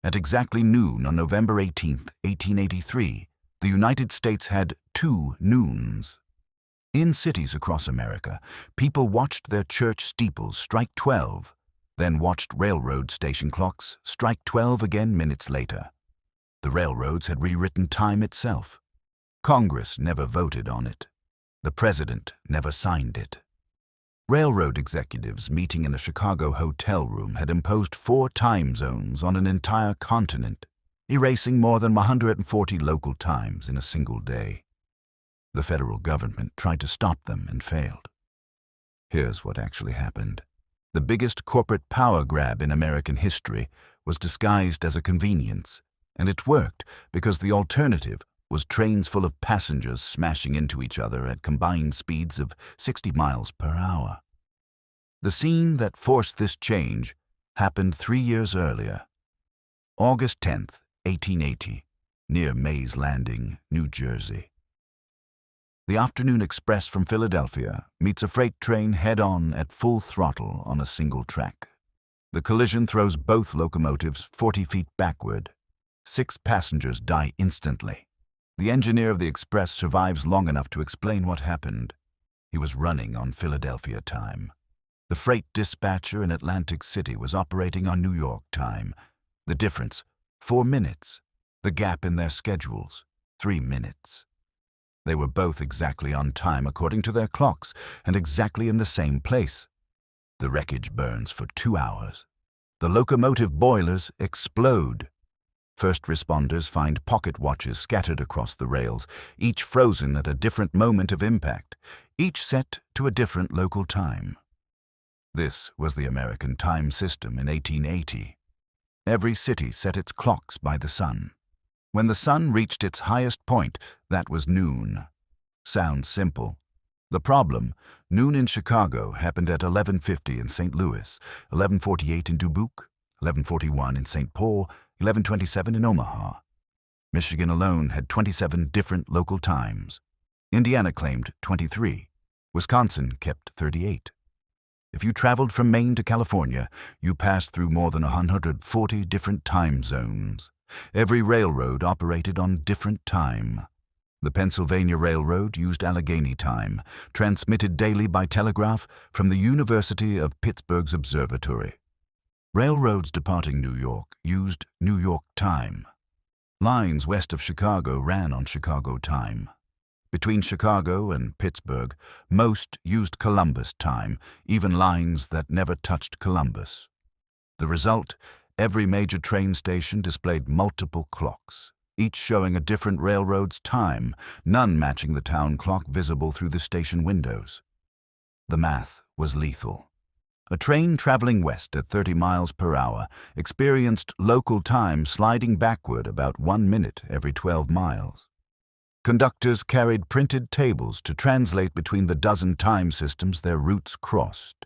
At exactly noon on November 18, 1883, the United States had 2 noons. In cities across America, people watched their church steeples strike 12, then watched railroad station clocks strike 12 again minutes later. The railroads had rewritten time itself. Congress never voted on it. The president never signed it. Railroad executives meeting in a Chicago hotel room had imposed 4 time zones on an entire continent, erasing more than 140 local times in a single day. The federal government tried to stop them and failed. Here's what actually happened. The biggest corporate power grab in American history was disguised as a convenience, and it worked because the alternative was trains full of passengers smashing into each other at combined speeds of 60 miles per hour. The scene that forced this change happened 3 years earlier. August 10, 1880, near Mays Landing, New Jersey. The afternoon express from Philadelphia meets a freight train head-on at full throttle on a single track. The collision throws both locomotives 40 feet backward. 6 passengers die instantly. The engineer of the express survives long enough to explain what happened. He was running on Philadelphia time. The freight dispatcher in Atlantic City was operating on New York time. The difference, 4 minutes. The gap in their schedules, 3 minutes. They were both exactly on time according to their clocks and exactly in the same place. The wreckage burns for 2 hours. The locomotive boilers explode. First responders find pocket watches scattered across the rails, each frozen at a different moment of impact, each set to a different local time. This was the American time system in 1880. Every city set its clocks by the sun. When the sun reached its highest point, that was noon. Sounds simple. The problem, noon in Chicago happened at 11:50 in St. Louis, 11:48 in Dubuque, 11:41 in St. Paul, 11:27 in Omaha. Michigan alone had 27 different local times. Indiana claimed 23. Wisconsin kept 38. If you traveled from Maine to California, you passed through more than 140 different time zones. Every railroad operated on different time. The Pennsylvania Railroad used Allegheny time, transmitted daily by telegraph from the University of Pittsburgh's observatory. Railroads departing New York used New York time. Lines west of Chicago ran on Chicago time. Between Chicago and Pittsburgh, most used Columbus time, even lines that never touched Columbus. The result, every major train station displayed multiple clocks, each showing a different railroad's time, none matching the town clock visible through the station windows. The math was lethal. A train traveling west at 30 miles per hour experienced local time sliding backward about 1 minute every 12 miles. Conductors carried printed tables to translate between the dozen time systems their routes crossed.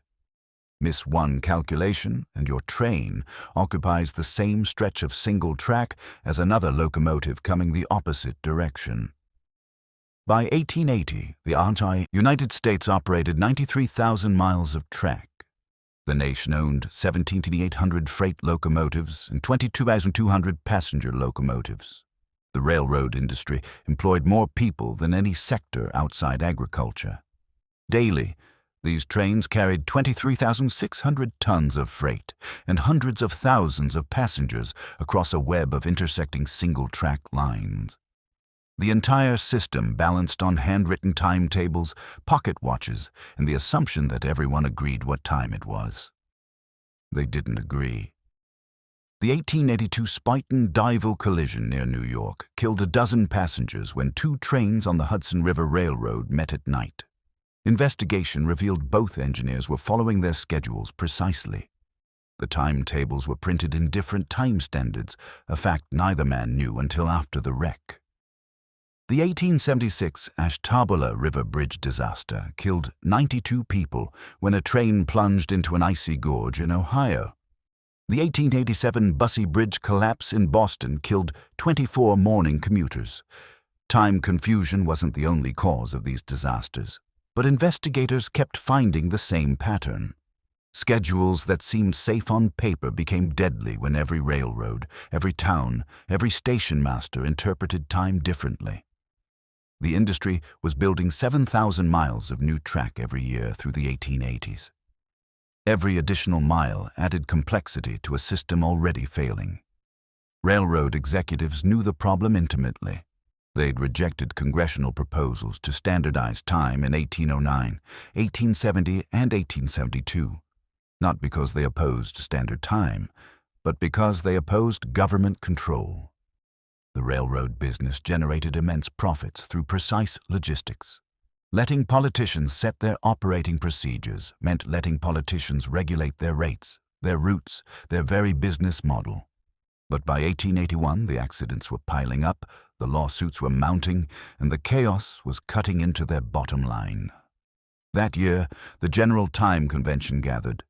Miss one calculation, and your train occupies the same stretch of single track as another locomotive coming the opposite direction. By 1880, the United States operated 93,000 miles of track. The nation owned 17,800 freight locomotives and 22,200 passenger locomotives. The railroad industry employed more people than any sector outside agriculture. Daily, these trains carried 23,600 tons of freight and hundreds of thousands of passengers across a web of intersecting single-track lines. The entire system balanced on handwritten timetables, pocket watches, and the assumption that everyone agreed what time it was. They didn't agree. The 1882 Spuyten-Duyvil collision near New York killed a dozen passengers when 2 trains on the Hudson River Railroad met at night. Investigation revealed both engineers were following their schedules precisely. The timetables were printed in different time standards, a fact neither man knew until after the wreck. The 1876 Ashtabula River Bridge disaster killed 92 people when a train plunged into an icy gorge in Ohio. The 1887 Bussey Bridge collapse in Boston killed 24 morning commuters. Time confusion wasn't the only cause of these disasters, but investigators kept finding the same pattern. Schedules that seemed safe on paper became deadly when every railroad, every town, every station master interpreted time differently. The industry was building 7,000 miles of new track every year through the 1880s. Every additional mile added complexity to a system already failing. Railroad executives knew the problem intimately. They'd rejected congressional proposals to standardize time in 1809, 1870, and 1872. Not because they opposed standard time, but because they opposed government control. The railroad business generated immense profits through precise logistics. Letting politicians set their operating procedures meant letting politicians regulate their rates, their routes, their very business model. But by 1881, the accidents were piling up, the lawsuits were mounting, and the chaos was cutting into their bottom line. That year, the General Time Convention gathered.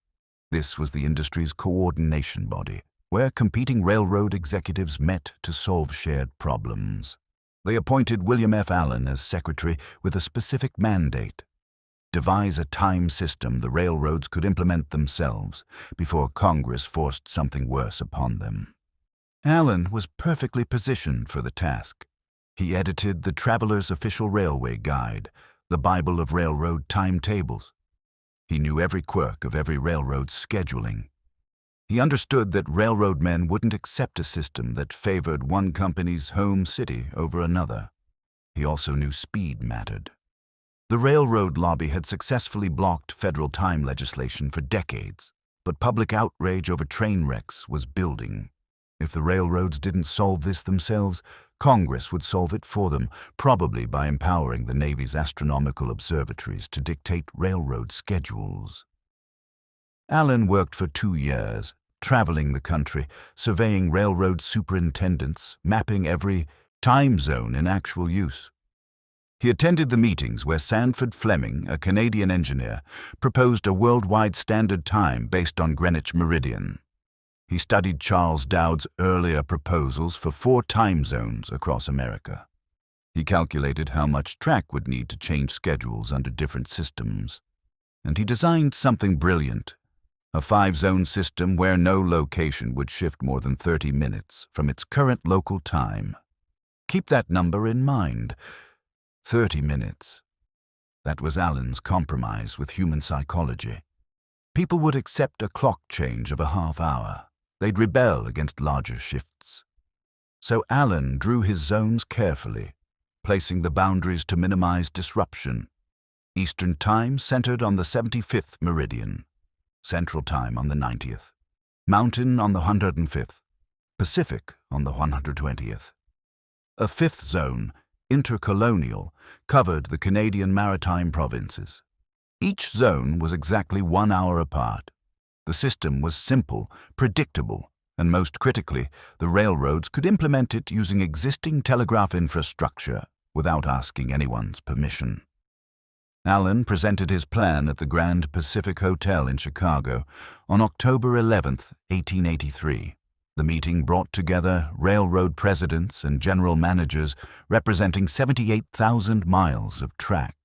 This was the industry's coordination body, where competing railroad executives met to solve shared problems. They appointed William F. Allen as secretary with a specific mandate: devise a time system the railroads could implement themselves before Congress forced something worse upon them. Allen was perfectly positioned for the task. He edited the Traveler's Official Railway Guide, the Bible of railroad timetables. He knew every quirk of every railroad's scheduling. He understood that railroad men wouldn't accept a system that favored one company's home city over another. He also knew speed mattered. The railroad lobby had successfully blocked federal time legislation for decades, but public outrage over train wrecks was building. If the railroads didn't solve this themselves, Congress would solve it for them, probably by empowering the Navy's astronomical observatories to dictate railroad schedules. Allen worked for 2 years, traveling the country, surveying railroad superintendents, mapping every time zone in actual use. He attended the meetings where Sanford Fleming, a Canadian engineer, proposed a worldwide standard time based on Greenwich Meridian. He studied Charles Dowd's earlier proposals for 4 time zones across America. He calculated how much track would need to change schedules under different systems. And he designed something brilliant: a 5-zone system where no location would shift more than 30 minutes from its current local time. Keep that number in mind: 30 minutes. That was Allen's compromise with human psychology. People would accept a clock change of a half hour. They'd rebel against larger shifts. So Allen drew his zones carefully, placing the boundaries to minimize disruption. Eastern Time centered on the 75th meridian, Central Time on the 90th, Mountain on the 105th, Pacific on the 120th. A 5th zone, Intercolonial, covered the Canadian Maritime provinces. Each zone was exactly 1 hour apart. The system was simple, predictable, and most critically, the railroads could implement it using existing telegraph infrastructure without asking anyone's permission. Allen presented his plan at the Grand Pacific Hotel in Chicago on October 11, 1883. The meeting brought together railroad presidents and general managers representing 78,000 miles of track.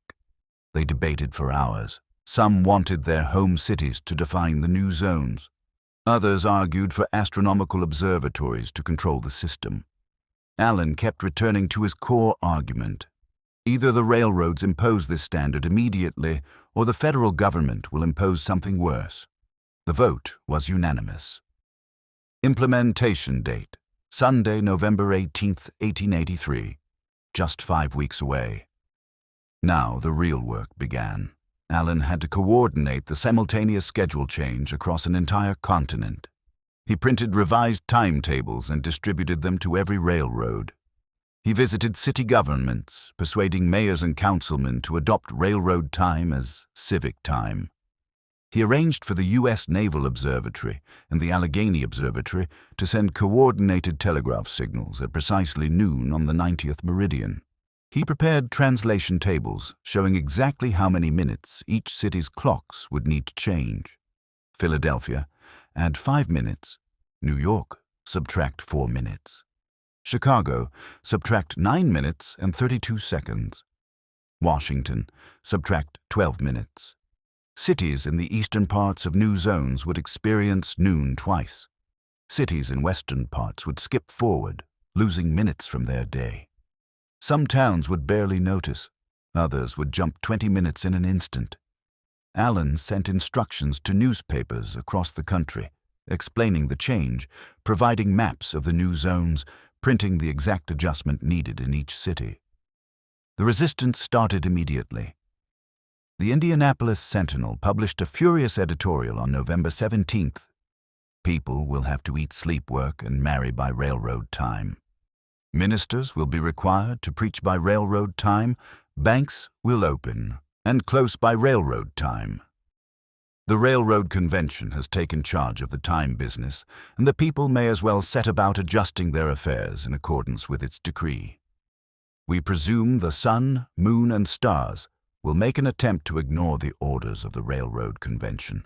They debated for hours. Some wanted their home cities to define the new zones. Others argued for astronomical observatories to control the system. Allen kept returning to his core argument: either the railroads impose this standard immediately, or the federal government will impose something worse. The vote was unanimous. Implementation date: Sunday, November 18, 1883. Just 5 weeks away. Now the real work began. Allen had to coordinate the simultaneous schedule change across an entire continent. He printed revised timetables and distributed them to every railroad. He visited city governments, persuading mayors and councilmen to adopt railroad time as civic time. He arranged for the U.S. Naval Observatory and the Allegheny Observatory to send coordinated telegraph signals at precisely noon on the 90th meridian. He prepared translation tables showing exactly how many minutes each city's clocks would need to change. Philadelphia, add 5 minutes. New York, subtract 4 minutes. Chicago, subtract 9 minutes and 32 seconds. Washington, subtract 12 minutes. Cities in the eastern parts of new zones would experience noon twice. Cities in western parts would skip forward, losing minutes from their day. Some towns would barely notice. Others would jump 20 minutes in an instant. Allen sent instructions to newspapers across the country, explaining the change, providing maps of the new zones, printing the exact adjustment needed in each city. The resistance started immediately. The Indianapolis Sentinel published a furious editorial on November 17th. People will have to eat, sleep, work, and marry by railroad time. Ministers will be required to preach by railroad time. Banks will open and close by railroad time. The Railroad Convention has taken charge of the time business, and the people may as well set about adjusting their affairs in accordance with its decree. We presume the sun, moon, and stars will make an attempt to ignore the orders of the Railroad Convention,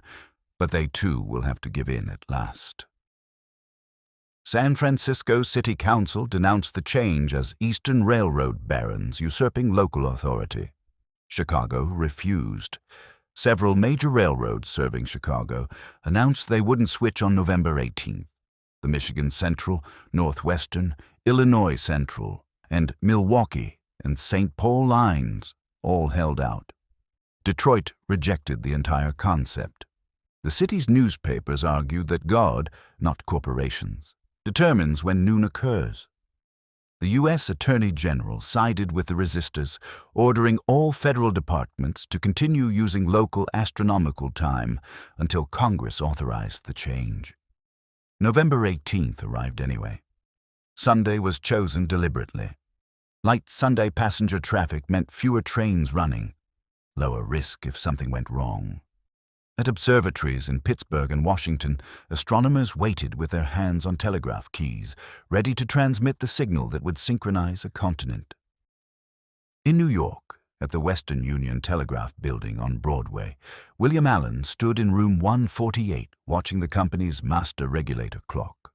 but they too will have to give in at last. San Francisco City Council denounced the change as Eastern Railroad barons usurping local authority. Chicago refused. Several major railroads serving Chicago announced they wouldn't switch on November 18th. The Michigan Central, Northwestern, Illinois Central, and Milwaukee and St. Paul lines all held out. Detroit rejected the entire concept. The city's newspapers argued that God, not corporations, determines when noon occurs. The U.S. Attorney General sided with the resistors, ordering all federal departments to continue using local astronomical time until Congress authorized the change. November 18th arrived anyway. Sunday was chosen deliberately. Light Sunday passenger traffic meant fewer trains running, lower risk if something went wrong. At observatories in Pittsburgh and Washington, astronomers waited with their hands on telegraph keys, ready to transmit the signal that would synchronize a continent. In New York, at the Western Union Telegraph Building on Broadway, William Allen stood in room 148 watching the company's master regulator clock.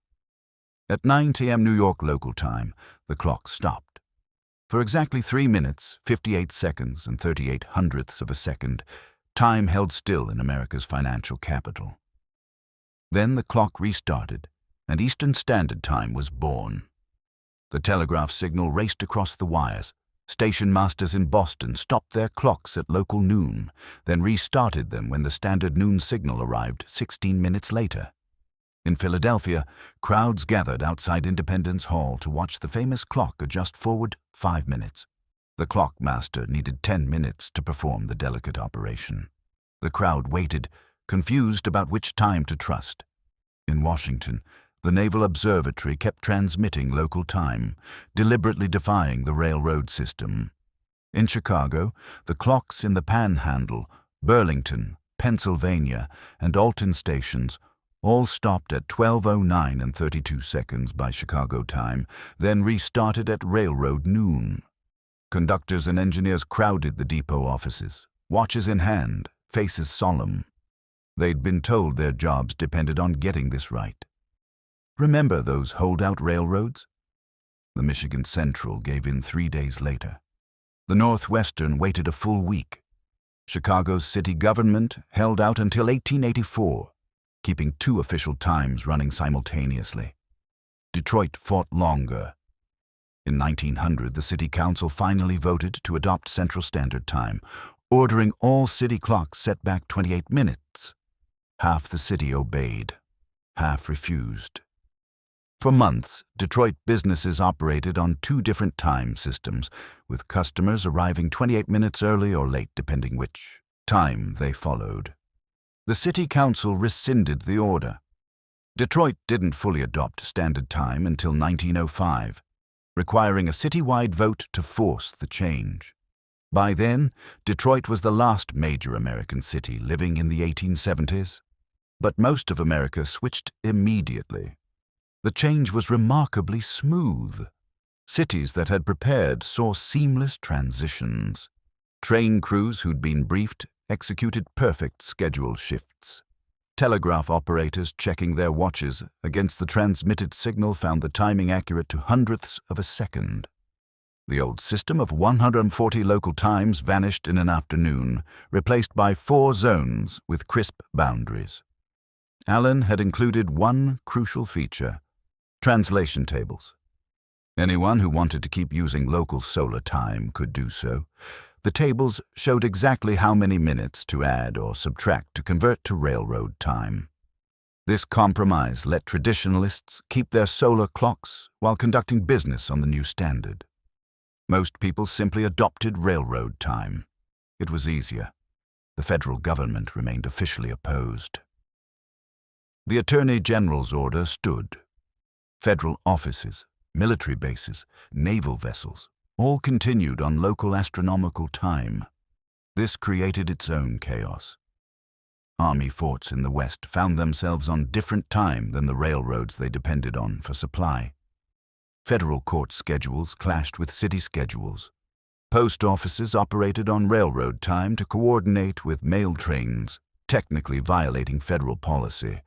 At 9 p.m. New York local time, the clock stopped. For exactly 3 minutes, 58 seconds, and 38 hundredths of a second, time held still in America's financial capital. Then the clock restarted, and Eastern Standard Time was born. The telegraph signal raced across the wires. Station masters in Boston stopped their clocks at local noon, then restarted them when the standard noon signal arrived 16 minutes later. In Philadelphia, crowds gathered outside Independence Hall to watch the famous clock adjust forward 5 minutes. The clock master needed 10 minutes to perform the delicate operation. The crowd waited, confused about which time to trust. In Washington, the Naval Observatory kept transmitting local time, deliberately defying the railroad system. In Chicago, the clocks in the Panhandle, Burlington, Pennsylvania, and Alton stations all stopped at 12:09 and 32 seconds by Chicago time, then restarted at railroad noon. Conductors and engineers crowded the depot offices, watches in hand, faces solemn. They'd been told their jobs depended on getting this right. Remember those holdout railroads? The Michigan Central gave in 3 days later. The Northwestern waited a full week. Chicago's city government held out until 1884. Keeping 2 official times running simultaneously. Detroit fought longer. In 1900, the City Council finally voted to adopt Central Standard Time, ordering all city clocks set back 28 minutes. Half the city obeyed. Half refused. For months, Detroit businesses operated on 2 different time systems, with customers arriving 28 minutes early or late, depending which time they followed. The City Council rescinded the order. Detroit didn't fully adopt Standard Time until 1905, requiring a citywide vote to force the change. By then, Detroit was the last major American city living in the 1870s. But most of America switched immediately. The change was remarkably smooth. Cities that had prepared saw seamless transitions. Train crews who'd been briefed executed perfect schedule shifts. Telegraph operators checking their watches against the transmitted signal found the timing accurate to hundredths of a second. The old system of 140 local times vanished in an afternoon, replaced by 4 zones with crisp boundaries. Allen had included one crucial feature: translation tables. Anyone who wanted to keep using local solar time could do so. The tables showed exactly how many minutes to add or subtract to convert to railroad time. This compromise let traditionalists keep their solar clocks while conducting business on the new standard. Most people simply adopted railroad time. It was easier. The federal government remained officially opposed. The Attorney General's order stood. Federal offices, military bases, naval vessels, all continued on local astronomical time. This created its own chaos. Army forts in the West found themselves on different time than the railroads they depended on for supply. Federal court schedules clashed with city schedules. Post offices operated on railroad time to coordinate with mail trains, technically violating federal policy.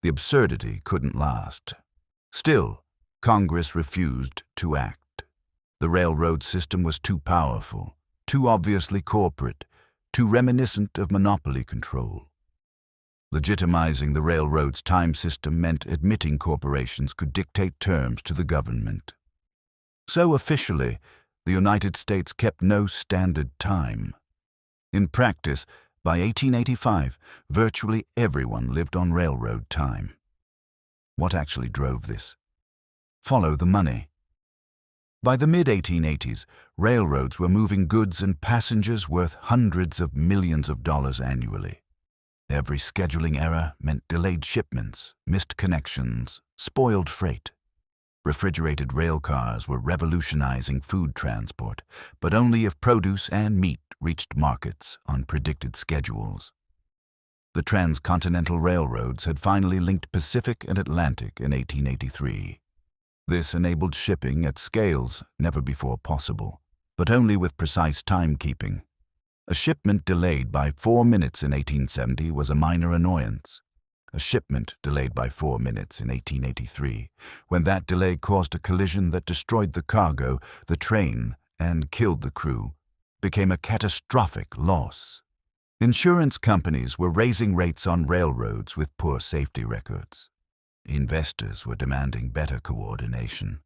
The absurdity couldn't last. Still, Congress refused to act. The railroad system was too powerful, too obviously corporate, too reminiscent of monopoly control. Legitimizing the railroad's time system meant admitting corporations could dictate terms to the government. So officially, the United States kept no standard time. In practice, by 1885, virtually everyone lived on railroad time. What actually drove this? Follow the money. By the mid-1880s, railroads were moving goods and passengers worth hundreds of millions of dollars annually. Every scheduling error meant delayed shipments, missed connections, spoiled freight. Refrigerated rail cars were revolutionizing food transport, but only if produce and meat reached markets on predicted schedules. The transcontinental railroads had finally linked Pacific and Atlantic in 1883. This enabled shipping at scales never before possible, but only with precise timekeeping. A shipment delayed by 4 minutes in 1870 was a minor annoyance. A shipment delayed by 4 minutes in 1883, when that delay caused a collision that destroyed the cargo, the train, and killed the crew, became a catastrophic loss. Insurance companies were raising rates on railroads with poor safety records. Investors were demanding better coordination.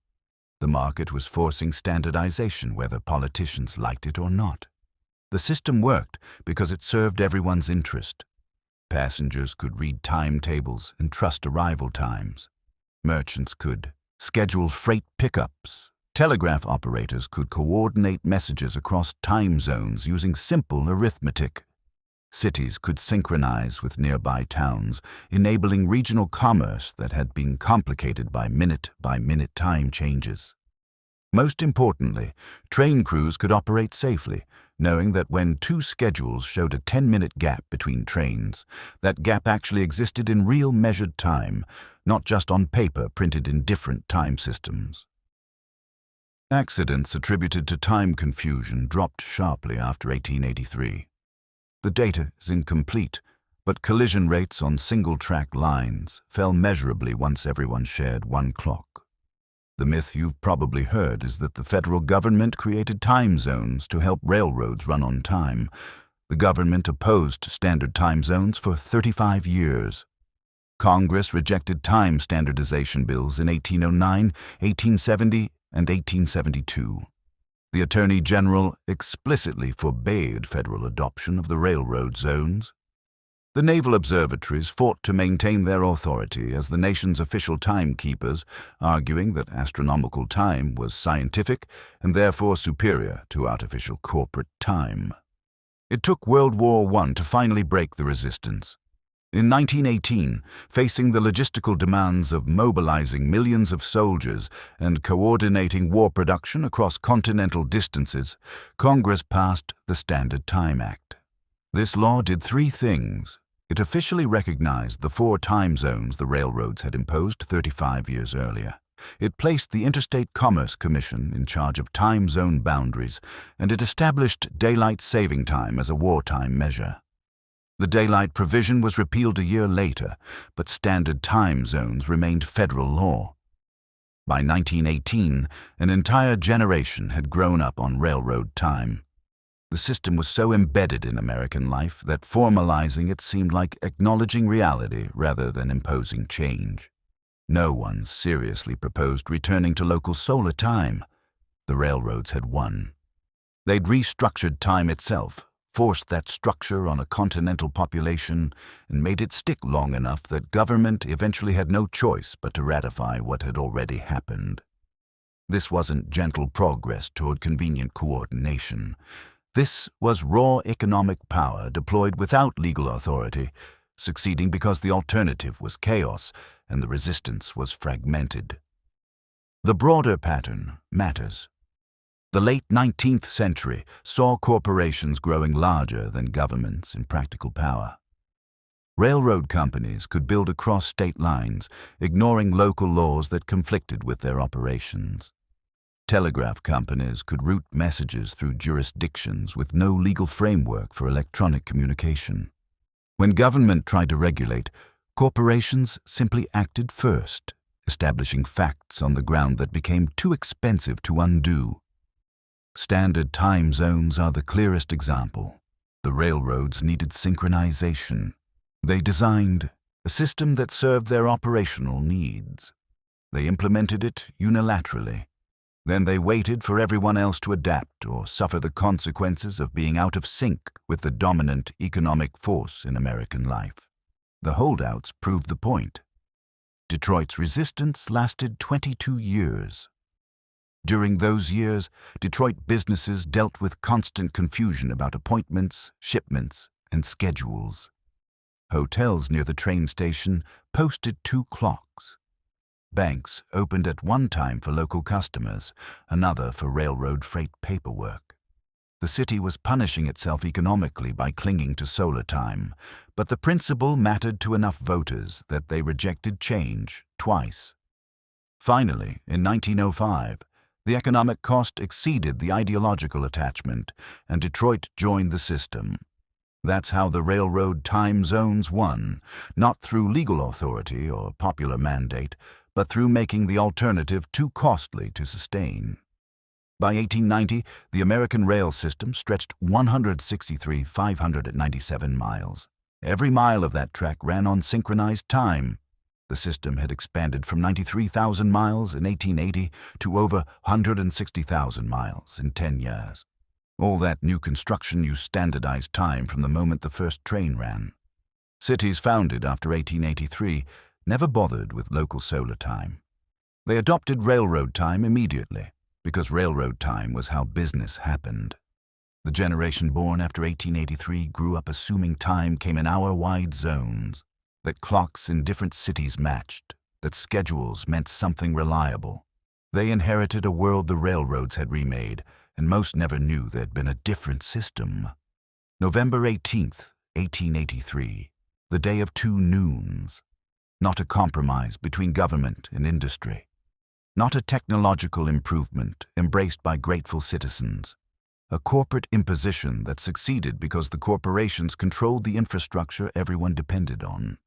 The market was forcing standardization whether politicians liked it or not. The system worked because it served everyone's interest. Passengers could read timetables and trust arrival times. Merchants could schedule freight pickups. Telegraph operators could coordinate messages across time zones using simple arithmetic. Cities could synchronize with nearby towns, enabling regional commerce that had been complicated by minute-by-minute time changes. Most importantly, train crews could operate safely, knowing that when 2 schedules showed a 10-minute gap between trains, that gap actually existed in real measured time, not just on paper printed in different time systems. Accidents attributed to time confusion dropped sharply after 1883. The data is incomplete, but collision rates on single-track lines fell measurably once everyone shared one clock. The myth you've probably heard is that the federal government created time zones to help railroads run on time. The government opposed standard time zones for 35 years. Congress rejected time standardization bills in 1809, 1870, and 1872. The Attorney General explicitly forbade federal adoption of the railroad zones. The naval observatories fought to maintain their authority as the nation's official timekeepers, arguing that astronomical time was scientific and therefore superior to artificial corporate time. It took World War I to finally break the resistance. In 1918, facing the logistical demands of mobilizing millions of soldiers and coordinating war production across continental distances, Congress passed the Standard Time Act. This law did 3 things. It officially recognized the 4 time zones the railroads had imposed 35 years earlier. It placed the Interstate Commerce Commission in charge of time zone boundaries, and it established daylight saving time as a wartime measure. The daylight provision was repealed a year later, but standard time zones remained federal law. By 1918, an entire generation had grown up on railroad time. The system was so embedded in American life that formalizing it seemed like acknowledging reality rather than imposing change. No one seriously proposed returning to local solar time. The railroads had won. They'd restructured time itself, forced that structure on a continental population, and made it stick long enough that government eventually had no choice but to ratify what had already happened. This wasn't gentle progress toward convenient coordination. This was raw economic power deployed without legal authority, succeeding because the alternative was chaos and the resistance was fragmented. The broader pattern matters. The late 19th century saw corporations growing larger than governments in practical power. Railroad companies could build across state lines, ignoring local laws that conflicted with their operations. Telegraph companies could route messages through jurisdictions with no legal framework for electronic communication. When government tried to regulate, corporations simply acted first, establishing facts on the ground that became too expensive to undo. Standard time zones are the clearest example. The railroads needed synchronization. They designed a system that served their operational needs. They implemented it unilaterally. Then they waited for everyone else to adapt or suffer the consequences of being out of sync with the dominant economic force in American life. The holdouts proved the point. Detroit's resistance lasted 22 years. During those years, Detroit businesses dealt with constant confusion about appointments, shipments, and schedules. Hotels near the train station posted 2 clocks. Banks opened at one time for local customers, another for railroad freight paperwork. The city was punishing itself economically by clinging to solar time, but the principle mattered to enough voters that they rejected change twice. Finally, in 1905, the economic cost exceeded the ideological attachment, and Detroit joined the system. That's how the railroad time zones won, not through legal authority or popular mandate, but through making the alternative too costly to sustain. By 1890, the American rail system stretched 163,597 miles. Every mile of that track ran on synchronized time. The system had expanded from 93,000 miles in 1880 to over 160,000 miles in 10 years. All that new construction used standardized time from the moment the first train ran. Cities founded after 1883 never bothered with local solar time. They adopted railroad time immediately, because railroad time was how business happened. The generation born after 1883 grew up assuming time came in hour-wide zones, that clocks in different cities matched, that schedules meant something reliable. They inherited a world the railroads had remade, and most never knew there'd been a different system. November 18th, 1883, the day of 2 noons. Not a compromise between government and industry. Not a technological improvement embraced by grateful citizens. A corporate imposition that succeeded because the corporations controlled the infrastructure everyone depended on.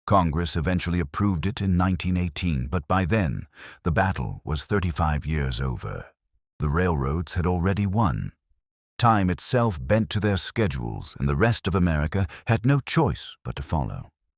Congress eventually approved it in 1918, but by then, the battle was 35 years over. The railroads had already won. Time itself bent to their schedules, and the rest of America had no choice but to follow.